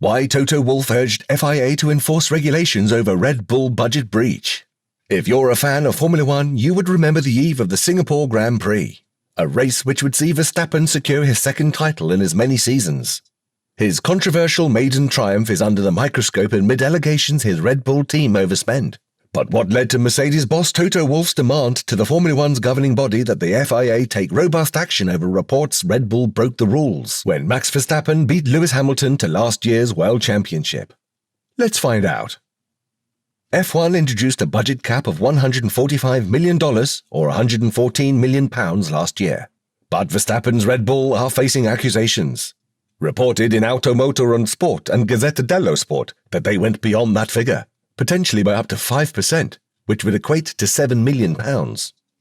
Why Toto Wolff urged FIA to enforce regulations over Red Bull budget breach. If you're a fan of Formula One, you would remember the eve of the Singapore Grand Prix, a race which would see Verstappen secure his second title in as many seasons. His controversial maiden triumph is under the microscope amid allegations his Red Bull team overspent. But what led to Mercedes boss Toto Wolff's demand to the Formula One's governing body that the FIA take robust action over reports Red Bull broke the rules when Max Verstappen beat Lewis Hamilton to last year's World Championship? Let's find out. F1 introduced a budget cap of $145 million or £114 million last year. But Verstappen's Red Bull are facing accusations. Reported in Automotor and Sport and Gazzetta dello Sport that they went beyond that figure, potentially by up to 5%, which would equate to £7 million.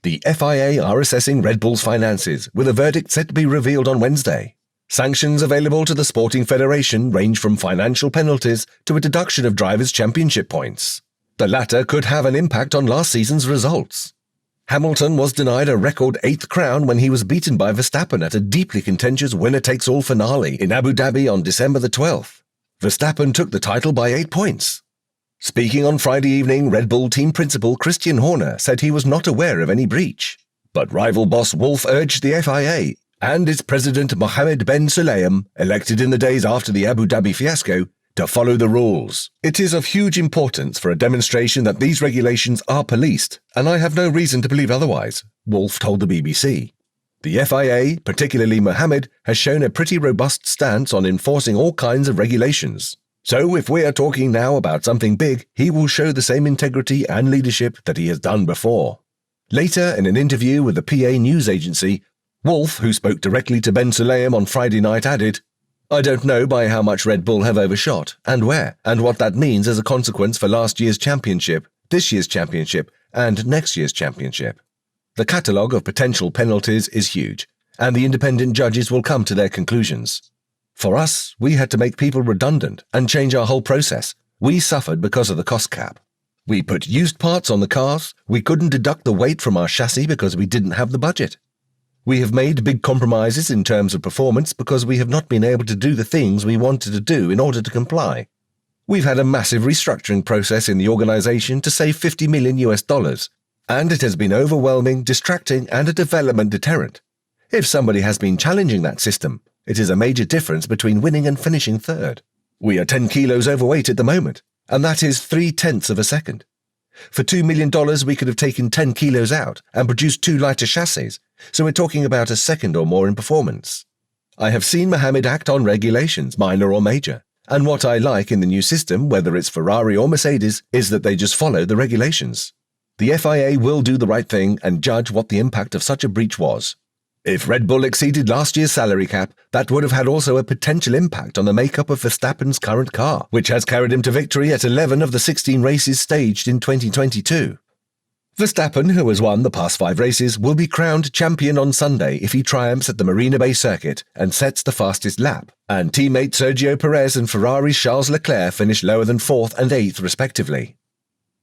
The FIA are assessing Red Bull's finances, with a verdict set to be revealed on Wednesday. Sanctions available to the Sporting Federation range from financial penalties to a deduction of drivers' championship points. The latter could have an impact on last season's results. Hamilton was denied a record 8th crown when he was beaten by Verstappen at a deeply contentious winner-takes-all finale in Abu Dhabi on December the 12th. Verstappen took the title by 8 points. Speaking on Friday evening, Red Bull team principal Christian Horner said he was not aware of any breach. But rival boss Wolff urged the FIA and its president Mohammed Ben Sulayem, elected in the days after the Abu Dhabi fiasco, to follow the rules. It is of huge importance for a demonstration that these regulations are policed, and I have no reason to believe otherwise, Wolff told the BBC. The FIA, particularly Mohammed, has shown a pretty robust stance on enforcing all kinds of regulations. So if we are talking now about something big, he will show the same integrity and leadership that he has done before. Later, in an interview with the PA news agency, Wolff, who spoke directly to Ben Sulayem on Friday night, added, "I don't know by how much Red Bull have overshot, and where, and what that means as a consequence for last year's championship, this year's championship, and next year's championship. The catalogue of potential penalties is huge, and the independent judges will come to their conclusions. For us, we had to make people redundant and change our whole process. We suffered because of the cost cap. We put used parts on the cars, we couldn't deduct the weight from our chassis because we didn't have the budget. We have made big compromises in terms of performance because we have not been able to do the things we wanted to do in order to comply. We've had a massive restructuring process in the organization to save $50 million, and it has been overwhelming, distracting, and a development deterrent. If somebody has been challenging that system, it is a major difference between winning and finishing third. We are 10 kilos overweight at the moment, and that is 0.3 of a second. For $2 million, we could have taken 10 kilos out and produced 2 lighter chassis, so we're talking about a second or more in performance. I have seen Mohammed act on regulations, minor or major, and what I like in the new system, whether it's Ferrari or Mercedes, is that they just follow the regulations. The FIA will do the right thing and judge what the impact of such a breach was. If Red Bull exceeded last year's salary cap, that would have had also a potential impact on the makeup of Verstappen's current car, which has carried him to victory at 11 of the 16 races staged in 2022. Verstappen, who has won the past 5 races, will be crowned champion on Sunday if he triumphs at the Marina Bay circuit and sets the fastest lap, and teammate Sergio Perez and Ferrari's Charles Leclerc finish lower than 4th and 8th respectively.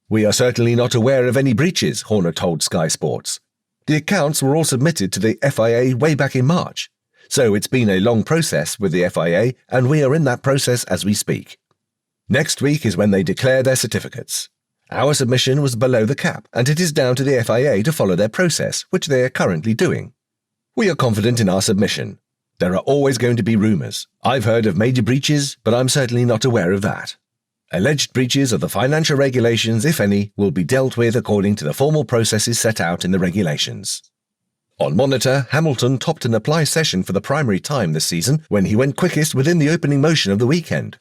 We are certainly not aware of any breaches, Horner told Sky Sports. The accounts were all submitted to the FIA way back in March, so it's been a long process with the FIA, and we are in that process as we speak. Next week is when they declare their certificates. Our submission was below the cap, and it is down to the FIA to follow their process, which they are currently doing. We are confident in our submission. There are always going to be rumours. I've heard of major breaches, but I'm certainly not aware of that. Alleged breaches of the financial regulations, if any, will be dealt with according to the formal processes set out in the regulations. On Monitor, Hamilton topped an apply session for the primary time this season when he went quickest within the opening motion of the weekend.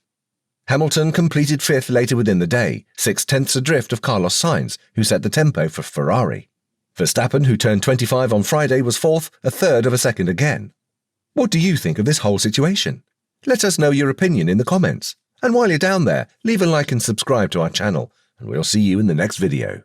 Hamilton completed 5th later within the day, 6/10 adrift of Carlos Sainz, who set the tempo for Ferrari. Verstappen, who turned 25 on Friday, was 4th, 1/3 of a second again. What do you think of this whole situation? Let us know your opinion in the comments. And while you're down there, leave a like and subscribe to our channel, and we'll see you in the next video.